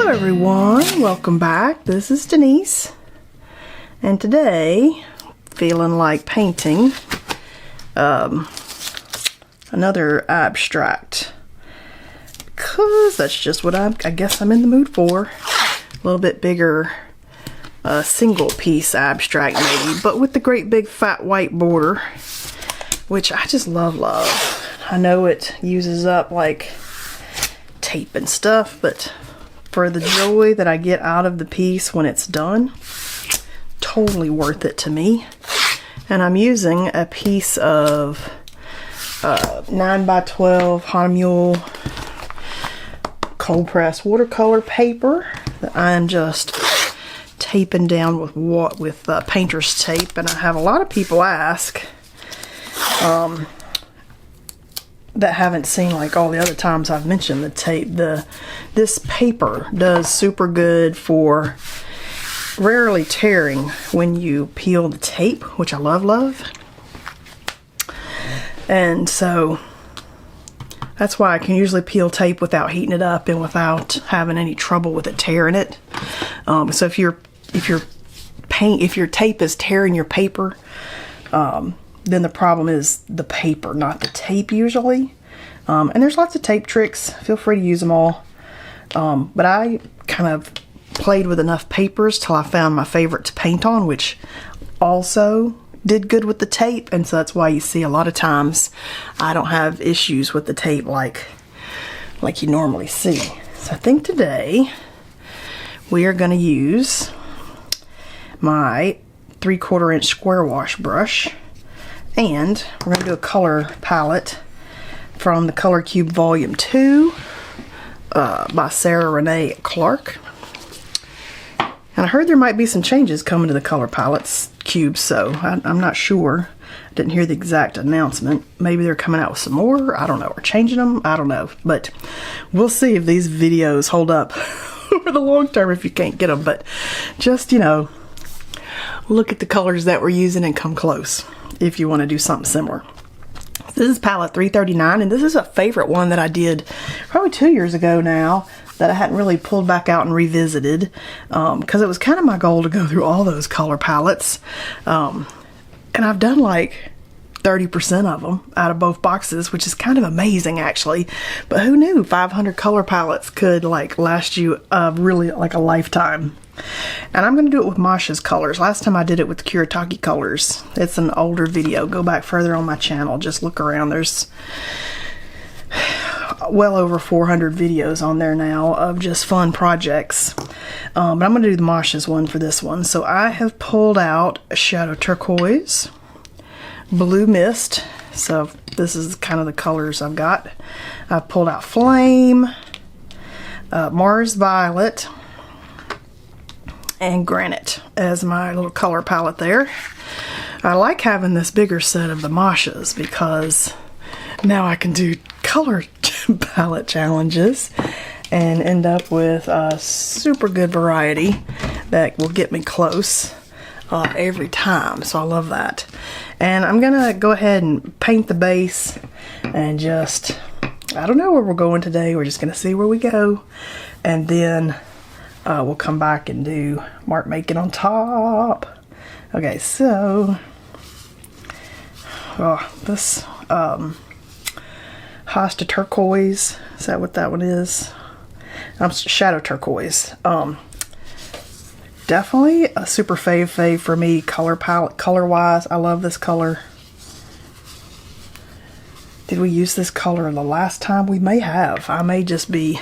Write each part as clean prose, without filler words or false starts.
Hello everyone, welcome back. This is Denise, and today feeling like painting another abstract, because that's just what I guess I'm in the mood for. A little bit bigger single piece abstract maybe, but with the great big fat white border, which I just love. I know it uses up like tape and stuff, but for the joy that I get out of the piece when it's done, totally worth it to me. And I'm using a piece of 9x12 Hahnemühle cold press watercolor paper that I'm just taping down with painter's tape. And I have a lot of people ask that haven't seen like all the other times I've mentioned the tape. This paper does super good for rarely tearing when you peel the tape, which I love. And so that's why I can usually peel tape without heating it up and without having any trouble with it tearing it. So if your tape is tearing your paper, then the problem is the paper, not the tape usually. And there's lots of tape tricks. Feel free to use them all. But I kind of played with enough papers till I found my favorite to paint on, which also did good with the tape. And so that's why you see a lot of times I don't have issues with the tape like you normally see. So I think today we are going to use my 3/4 inch square wash brush. And we're going to do a color palette from the Color Cube Volume 2 by Sarah Renee Clark. And I heard there might be some changes coming to the color palettes cubes, so I'm not sure. I didn't hear the exact announcement. Maybe they're coming out with some more. I don't know. Or changing them. I don't know. But we'll see if these videos hold up over the long term if you can't get them. But just, look at the colors that we're using and come close if you want to do something similar. This is palette 339, and this is a favorite one that I did probably 2 years ago now that I hadn't really pulled back out and revisited, because it was kind of my goal to go through all those color palettes, and I've done like 30% of them out of both boxes, which is kind of amazing actually. But who knew 500 color palettes could like last you really like a lifetime. And I'm going to do it with Masha's colors. Last time I did it with Kuretake colors. It's an older video. Go back further on my channel. Just look around. There's well over 400 videos on there now of just fun projects. But I'm going to do the Masha's one for this one. So I have pulled out Shadow Turquoise, Blue Mist. So this is kind of the colors I've got. I've pulled out Flame, Mars Violet, and Granite as my little color palette there. I like having this bigger set of the Mashas because now I can do color palette challenges and end up with a super good variety that will get me close every time. So I love that. And I'm gonna go ahead and paint the base and just, I don't know where we're going today. We're just gonna see where we go. And then we'll come back and do mark making on top. Okay, so this Hosta Turquoise, is that what that one is? Shadow Turquoise. Definitely a super fave for me color palette, color wise. I love this color. Did we use this color the last time? We may have. I may just be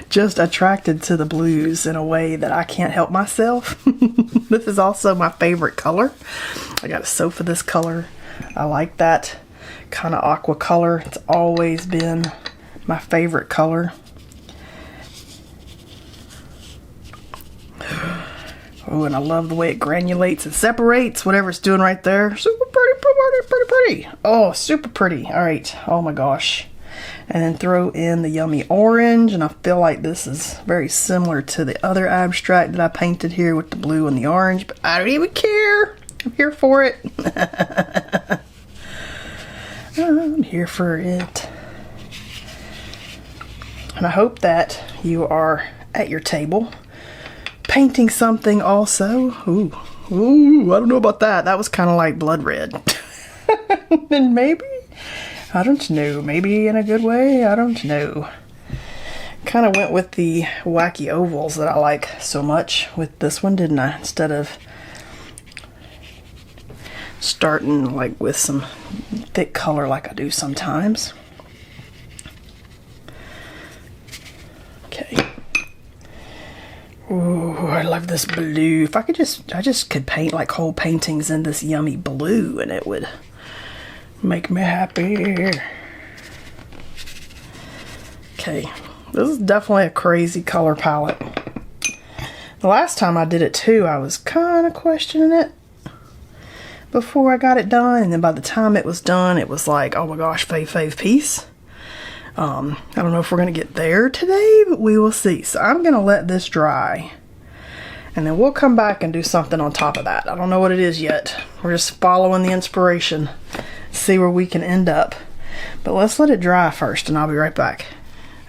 just attracted to the blues in a way that I can't help myself. This is also my favorite color. I got a sofa this color. I like that kind of aqua color. It's always been my favorite color. Oh, and I love the way it granulates and separates whatever it's doing right there. Super pretty. Oh, super pretty. All right. Oh my gosh. And then throw in the yummy orange, and I feel like this is very similar to the other abstract that I painted here with the blue and the orange, but I don't even care. I'm here for it. I'm here for it. And I hope that you are at your table painting something also. Ooh, I don't know about that. That was kind of like blood red. And maybe, I don't know, maybe in a good way, I don't know. Kind of went with the wacky ovals that I like so much with this one, didn't I? Instead of starting like with some thick color like I do sometimes. Okay. Ooh, I love this blue. If I could I just could paint like whole paintings in this yummy blue and it would make me happy. Okay, this is definitely a crazy color palette. The last time I did it too, I was kind of questioning it before I got it done, and then by the time it was done, it was like, oh my gosh, fave piece. I don't know if we're gonna get there today, but we will see. So I'm gonna let this dry, and then we'll come back and do something on top of that. I don't know what it is yet. We're just following the inspiration, see where we can end up. But let's let it dry first, and I'll be right back.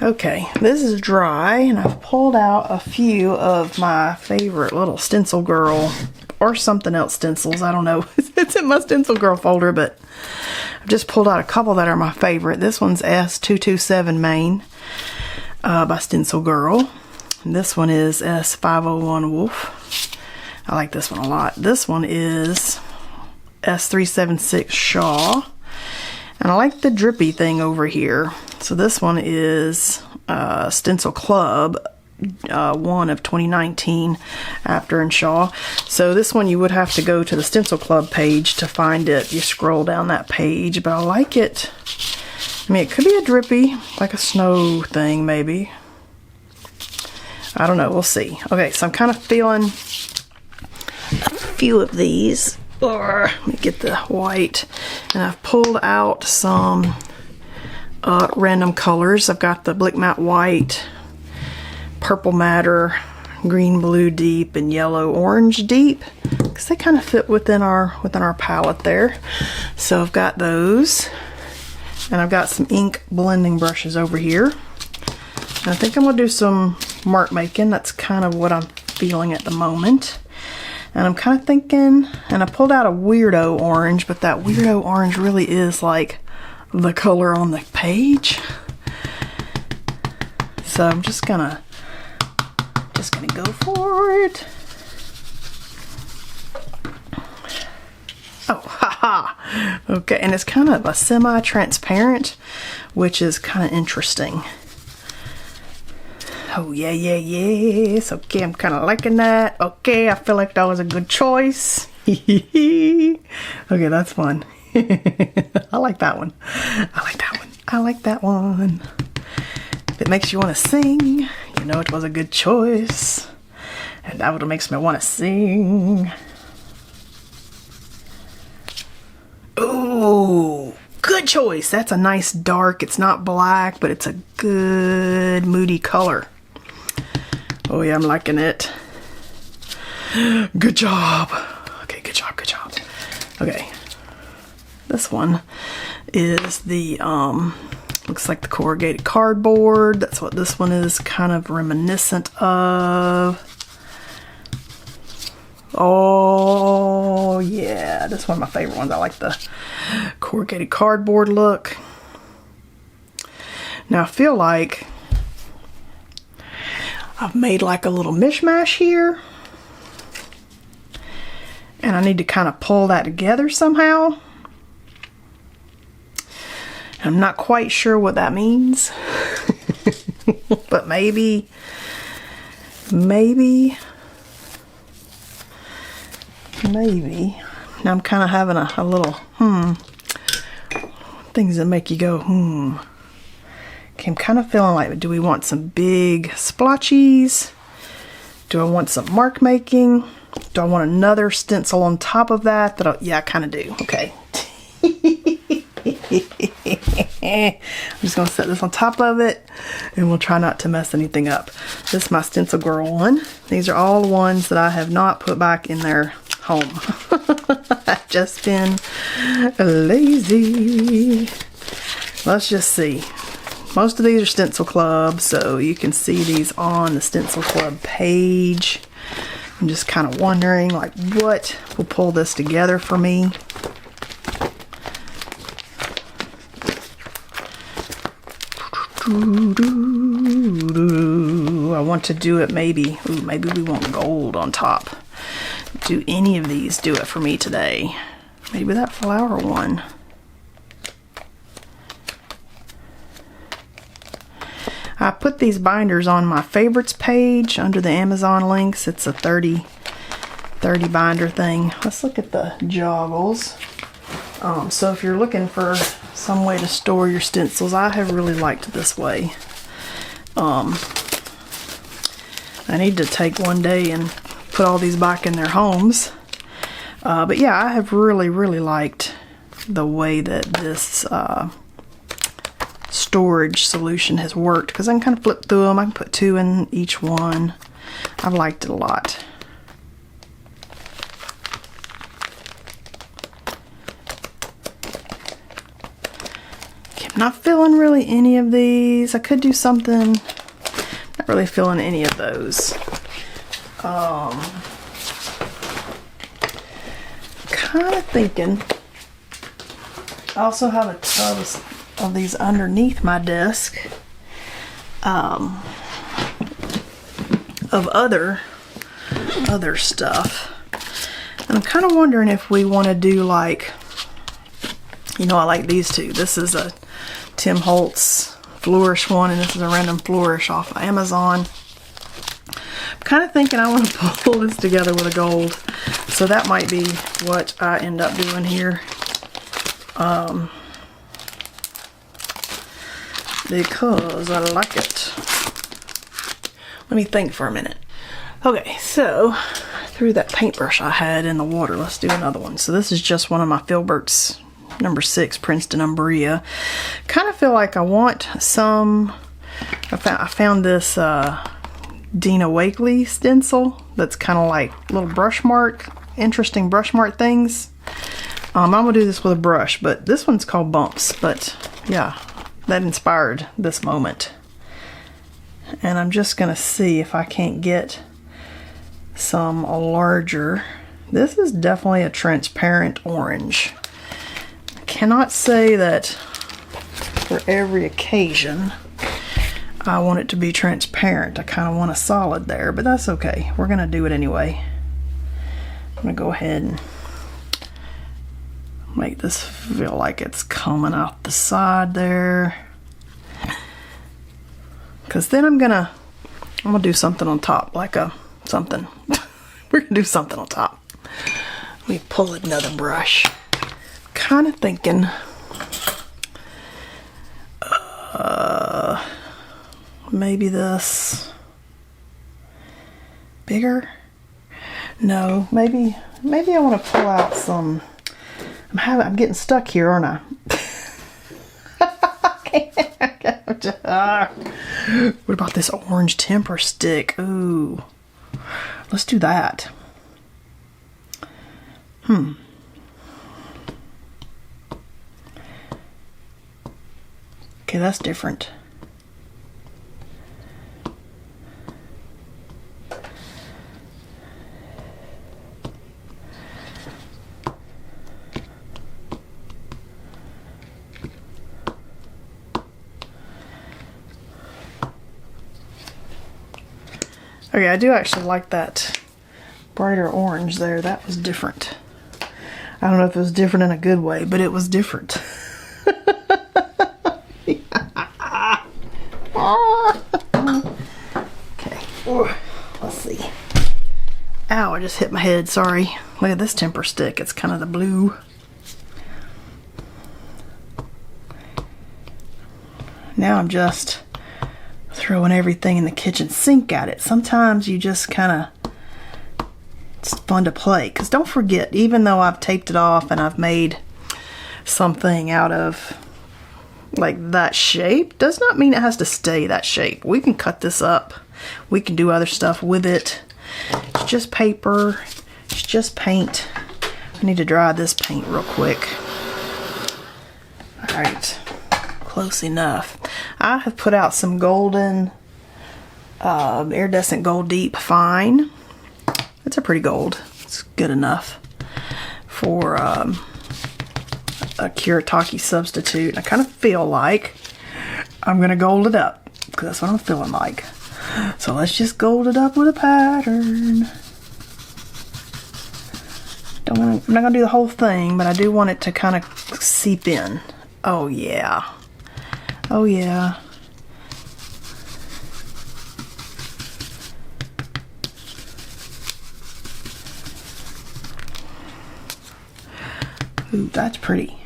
Okay, this is dry, and I've pulled out a few of my favorite little Stencil Girl or something else stencils. I don't know. It's in my Stencil Girl folder, but I've just pulled out a couple that are my favorite. This one's S227 Main by Stencil Girl. And this one is S501 Wolf. I like this one a lot. This one is S376 Shaw. And I like the drippy thing over here. So this one is Stencil Club 1 of 2019, After and Shaw. So this one you would have to go to the Stencil Club page to find it. You scroll down that page, but I like it. I mean, it could be a drippy, like a snow thing maybe. I don't know, we'll see. Okay, so I'm kind of feeling a few of these. Let me get the white. And I've pulled out some random colors. I've got the Blick Matte White, Purple Matter, Green Blue Deep, and Yellow Orange Deep, because they kind of fit within our palette there. So I've got those, and I've got some ink blending brushes over here. And I think I'm gonna do some mark making. That's kind of what I'm feeling at the moment. And I'm kind of thinking, and I pulled out a weirdo orange, but that weirdo orange really is like the color on the page. So I'm just gonna go for it. Oh, haha. Okay, and it's kind of a semi-transparent, which is kind of interesting. Oh, yes. Okay, I'm kind of liking that. Okay, I feel like that was a good choice. Okay, that's fun. I like that one. I like that one. I like that one. If it makes you want to sing, you know it was a good choice. And that what makes me want to sing. Ooh, good choice. That's a nice dark. It's not black, but it's a good moody color. Oh yeah, I'm liking it. Good job. Okay, good job, good job. Okay. This one is the, looks like the corrugated cardboard. That's what this one is kind of reminiscent of. Oh yeah, that's one of my favorite ones. I like the corrugated cardboard look. Now I feel like I've made like a little mishmash here, and I need to kind of pull that together somehow. I'm not quite sure what that means, but maybe now I'm kind of having a little things that make you go Okay, I'm kind of feeling like, do we want some big splotchies? Do I want some mark making? Do I want another stencil on top of that? Yeah, I kind of do. Okay. I'm just going to set this on top of it, and we'll try not to mess anything up. This is my Stencil Girl one. These are all the ones that I have not put back in their home. I've just been lazy. Let's just see. most of these are Stencil Club, so you can see these on the Stencil Club page. I'm just kind of wondering, like, what will pull this together for me. I want to do it maybe, ooh, maybe we want gold on top. Do any of these do it for me today? Maybe that flower one. I put these binders on my favorites page under the Amazon links. It's a 30 binder thing. Let's look at the joggles. So if you're looking for some way to store your stencils, I have really liked this way. I need to take one day and put all these back in their homes. But yeah, I have really liked the way that this storage solution has worked, because I can kind of flip through them. I can put 2 in each one. I've liked it a lot. Okay, I'm not feeling really any of these. I could do something. Not really feeling any of those. Kind of thinking. I also have a tub of these underneath my desk of other stuff, and I'm kind of wondering if we want to do, like, you know, I like these two. This is a Tim Holtz flourish one, and this is a random flourish off of Amazon. I'm kind of thinking I want to pull this together with a gold, so that might be what I end up doing here. Because I like it. Let me think for a minute. Okay, so I threw that paintbrush I had in the water. Let's do another one. So this is just one of my Filbert's number 6 Princeton Umbria. Kind of feel like I want some. I found this Dina Wakley stencil that's kind of like little brush mark, interesting brush mark things. I'm gonna do this with a brush, but this one's called Bumps. But yeah, that inspired this moment. And I'm just gonna see if I can't get some larger. This is definitely a transparent orange. I cannot say that for every occasion I want it to be transparent. I kind of want a solid there, but that's okay. We're gonna do it anyway. I'm gonna go ahead and make this feel like it's coming out the side there, because then I'm gonna do something on top, like something. We're gonna do something on top. Let me pull another brush. Kind of thinking maybe this bigger. No, maybe I want to pull out some. I'm getting stuck here, aren't I? What about this orange temper stick? Ooh, let's do that. Okay, that's different. Okay, I do actually like that brighter orange there. That was different. I don't know if it was different in a good way, but it was different. Okay, let's see. Ow, I just hit my head, sorry. Look at this temper stick. It's kind of the blue. Now I'm just throwing everything in the kitchen sink at it. Sometimes you just kind of, it's fun to play, because don't forget, even though I've taped it off and I've made something out of like that shape, does not mean it has to stay that shape. We can cut this up, we can do other stuff with it. It's just paper, it's just paint. I need to dry this paint real quick. All right, close enough. I have put out some golden iridescent gold deep fine. It's a pretty gold. It's good enough for a Kuretake substitute. I kind of feel like I'm gonna gold it up because that's what I'm feeling like. So let's just gold it up with a pattern. I'm not gonna do the whole thing, but I do want it to kind of seep in. Oh yeah. Oh yeah. Ooh, that's pretty.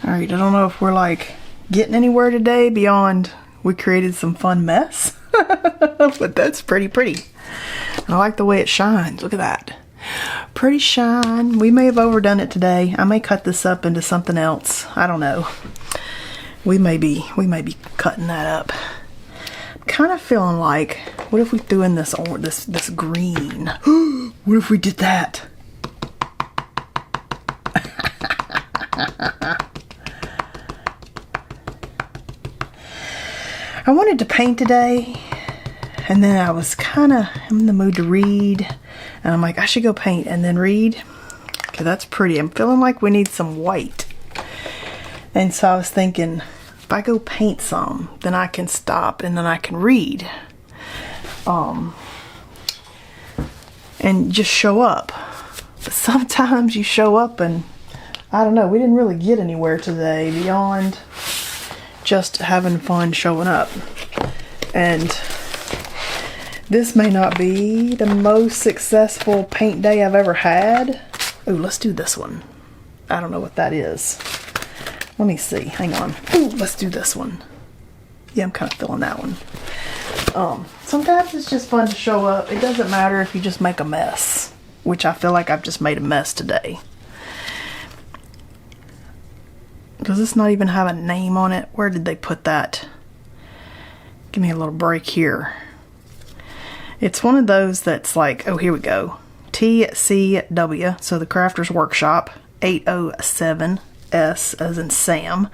Alright, I don't know if we're like getting anywhere today beyond we created some fun mess. But that's pretty. I like the way it shines. Look at that. Pretty shine. We may have overdone it today. I may cut this up into something else. I don't know. We may be cutting that up. I'm kind of feeling like, what if we threw in this green? What if we did that? I wanted to paint today, and then I was I'm in the mood to read, and I'm like, I should go paint and then read, because that's pretty. I'm feeling like we need some white. And so I was thinking, if I go paint some, then I can stop and then I can read. And just show up. But sometimes you show up and, I don't know, we didn't really get anywhere today beyond just having fun showing up. And this may not be the most successful paint day I've ever had. Ooh, let's do this one. I don't know what that is. Let me see. Hang on. Ooh, let's do this one. Yeah, I'm kind of feeling that one. Sometimes it's just fun to show up. It doesn't matter if you just make a mess, which I feel like I've just made a mess today. Does this not even have a name on it? Where did they put that? Give me a little break here. It's one of those that's like, oh, here we go. TCW, so the Crafters Workshop, 807S as in Sam.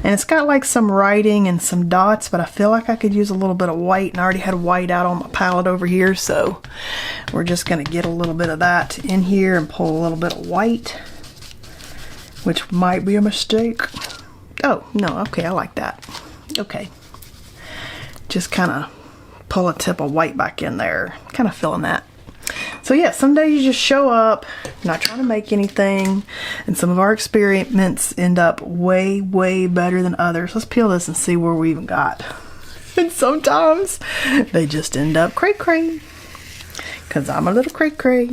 And it's got like some writing and some dots, but I feel like I could use a little bit of white, and I already had white out on my palette over here, so we're just going to get a little bit of that in here and pull a little bit of white, which might be a mistake. Oh, no, okay, I like that. Okay. Just kind of pull a tip of white back in there. Kind of feeling that. So yeah, some days you just show up, not trying to make anything, and some of our experiments end up way, way better than others. Let's peel this and see where we even got. And sometimes they just end up cray-cray, because I'm a little cray-cray.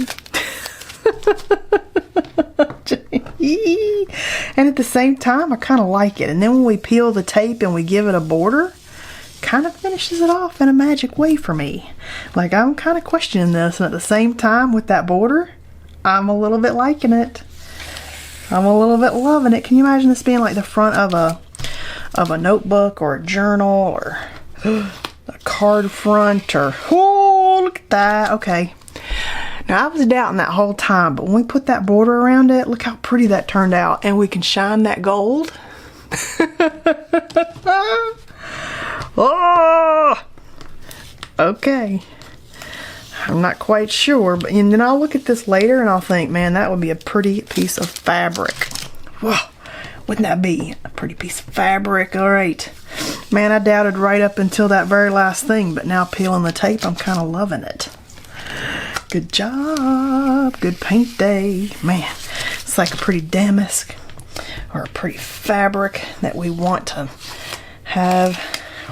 And at the same time, I kind of like it. And then when we peel the tape and we give it a border, kind of finishes it off in a magic way for me. Like, I'm kind of questioning this, and at the same time with that border, I'm a little bit liking it. I'm a little bit loving it. Can you imagine this being like the front of a notebook or a journal or a card front, or oh, look at that. Okay. Now, I was doubting that whole time, but when we put that border around it, look how pretty that turned out. And we can shine that gold. Oh, okay. I'm not quite sure, but and then I'll look at this later and I'll think, man, that would be a pretty piece of fabric. Whoa, wouldn't that be a pretty piece of fabric? All right. Man, I doubted right up until that very last thing, but now peeling the tape, I'm kind of loving it. Good job. Good paint day. Man, it's like a pretty damask or a pretty fabric that we want to have.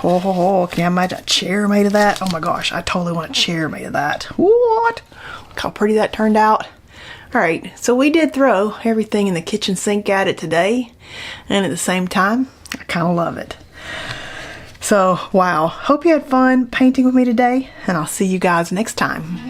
Oh, can you imagine a chair made of that? Oh my gosh, I totally want a chair made of that. What? Look how pretty that turned out. Alright, so we did throw everything in the kitchen sink at it today, and at the same time, I kind of love it. So, wow. Hope you had fun painting with me today, and I'll see you guys next time.